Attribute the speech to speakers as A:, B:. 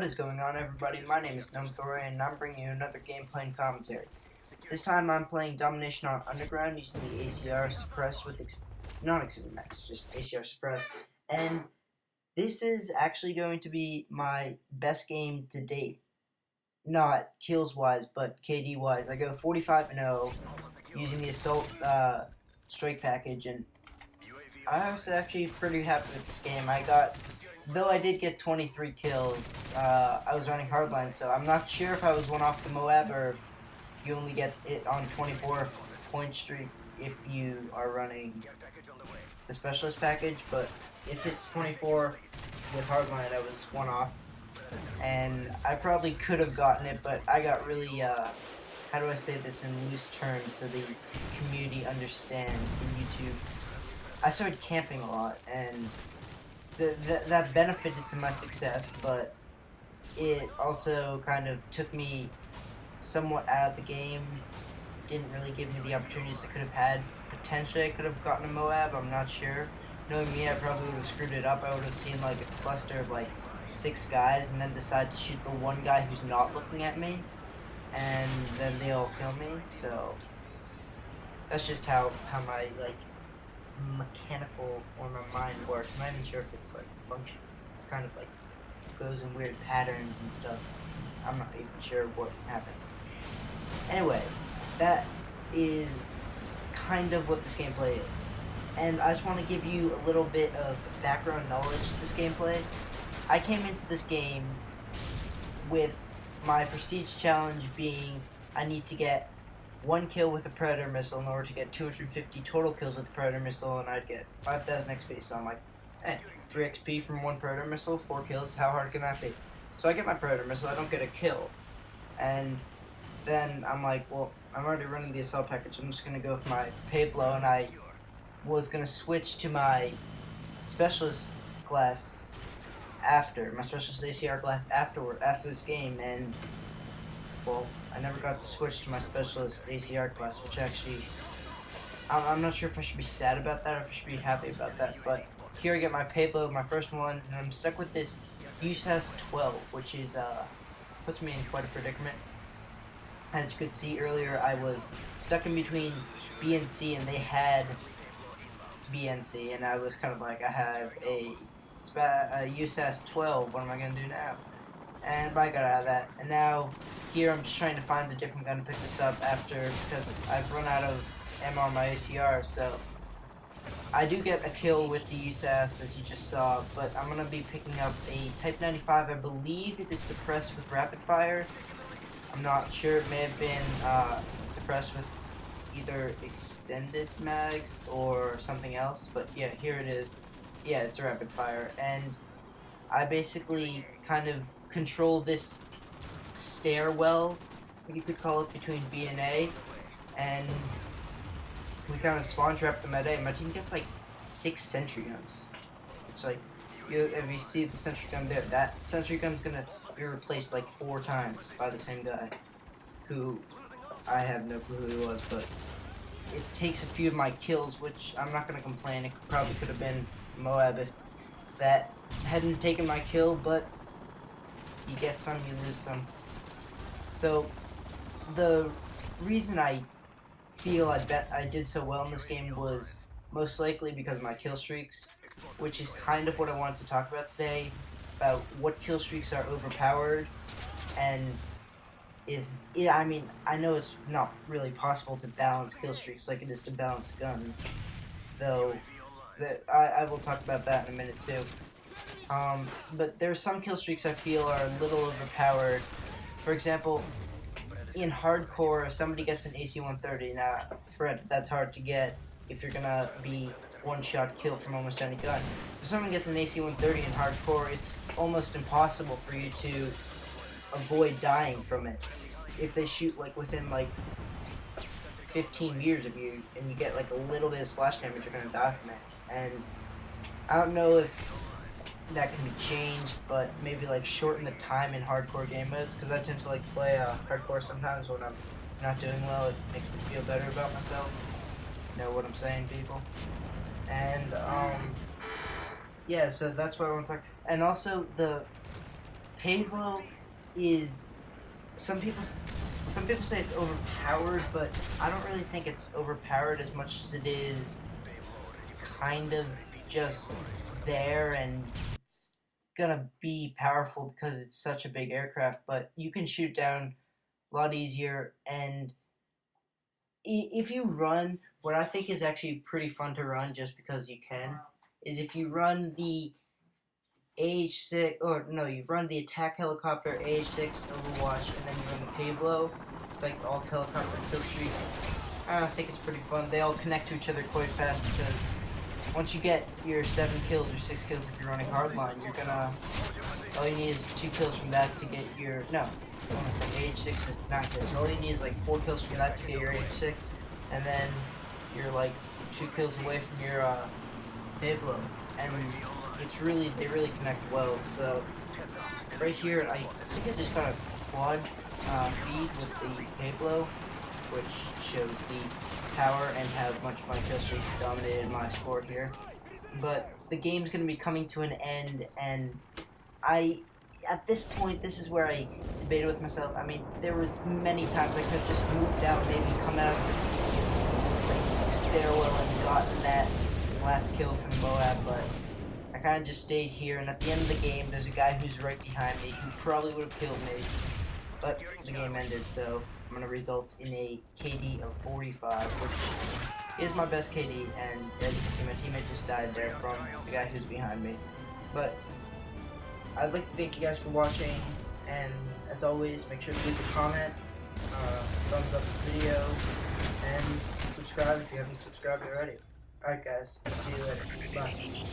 A: What is going on, everybody? My name is MW3 and I'm bringing you another gameplay and commentary. This time I'm playing Domination on Underground using the ACR suppressed with not Extended Max, just ACR suppressed. And this is actually going to be my best game to date. Not kills wise, but KD wise. I go 45-0 using the Assault Strike package, and I was actually pretty happy with this game. Though I did get 23 kills, I was running Hardline, so I'm not sure if I was one off the Moab or if you only get it on 24-point streak if you are running the Specialist package, but if it's 24 with Hardline, I was one off. And I probably could have gotten it, but I got really, how do I say this in loose terms so the community understands the YouTube. I started camping a lot, and that benefited to my success, but it also kind of took me somewhat out of the game. Didn't really give me the opportunities I could have had. Potentially I could have gotten a Moab, I'm not sure. Knowing me, I probably would have screwed it up. I would have seen like a cluster of like 6 guys and then decide to shoot the one guy who's not looking at me, and then they all kill me. So that's just how my like mechanical or my mind works. I'm not even sure if it's like function, kind of like goes in weird patterns and stuff. I'm not even sure what happens. Anyway, that is kind of what this gameplay is. And I just want to give you a little bit of background knowledge to this gameplay. I came into this game with my prestige challenge being I need to get 1 kill with a Predator missile in order to get 250 total kills with the Predator missile, and I'd get 5,000 XP. So I'm like, 3 XP from 1 Predator missile, 4 kills, how hard can that be? So I get my Predator missile, I don't get a kill. And then I'm like, well, I'm already running the assault package, I'm just going to go with my Pavlo, and I was going to switch to my specialist class after, my specialist ACR class after this game, and well, I never got to switch to my specialist ACR class, which actually, I'm not sure if I should be sad about that or if I should be happy about that, but here I get my payload, my first one, and I'm stuck with this USAS 12, which is, puts me in quite a predicament. As you could see earlier, I was stuck in between B and C, and they had B and C, and I was kind of like, I have a USAS 12, what am I going to do now? And I got out of that, and now here I'm just trying to find a different gun to pick this up because I've run out of ammo on my ACR. So I do get a kill with the USAS, as you just saw, but I'm going to be picking up a Type 95. I believe it is suppressed with rapid fire. I'm not sure, it may have been suppressed with either extended mags or something else, but yeah, here it is. Yeah, it's a rapid fire, and I basically kind of control this stairwell, you could call it, between B and A, and we kind of spawn trap them at A. My team gets like 6 sentry guns. It's like, if you see the sentry gun there, that sentry gun's gonna be replaced like 4 times by the same guy, who I have no clue who he was, but it takes a few of my kills, which I'm not gonna complain. It probably could have been Moab if that hadn't taken my kill, but you get some, you lose some. So the reason I feel I did so well in this game was most likely because of my kill streaks, which is kind of what I wanted to talk about today, about what kill streaks are overpowered, and I mean, I know it's not really possible to balance kill streaks like it is to balance guns, though I will talk about that in a minute too. But there are some kill streaks I feel are a little overpowered. For example, in hardcore, if somebody gets an AC-130, now, granted, that's hard to get if you're gonna be one-shot kill from almost any gun. If someone gets an AC-130 in hardcore, it's almost impossible for you to avoid dying from it. If they shoot like within like 15 meters of you and you get like a little bit of splash damage, you're gonna die from it. And I don't know if that can be changed, but maybe like shorten the time in hardcore game modes, because I tend to like play hardcore sometimes when I'm not doing well. It makes me feel better about myself. You know what I'm saying, people? And yeah, so that's what I want to talk. And also the Pavlo is some people say it's overpowered, but I don't really think it's overpowered as much as it is kind of just there, and it's gonna be powerful because it's such a big aircraft, but you can shoot down a lot easier. And if you run, what I think is actually pretty fun to run just because you can, is if you run the AH-6, or no, you run the attack helicopter AH-6 Overwatch, and then you run the Pavlo. It's like all helicopter kill streaks. I think it's pretty fun. They all connect to each other quite fast because once you get your 7 kills or 6 kills if you're running hardline, you're gonna, all you need is 2 kills from that to get your, no, AH-6 is 9 kills. All you need is like 4 kills from that to get your AH-6, and then you're like 2 kills away from your Pavlo. And it's really, they really connect well. So right here, I think I just got a quad feed with the Pavlo, which shows the power and how much my kill streaks dominated my score here. But the game's going to be coming to an end, and at this point, this is where I debated with myself. I mean, there was many times I could have just moved out, maybe come out of this like stairwell and gotten that last kill from Moab, but I kind of just stayed here, and at the end of the game, there's a guy who's right behind me who probably would have killed me, but the game ended, so I'm going to result in a KD of 45, which is my best KD, and as you can see, my teammate just died there from the guy who's behind me. But I'd like to thank you guys for watching, and as always, make sure to leave a comment, thumbs up the video, and subscribe if you haven't subscribed already. Alright guys, see you later. Bye.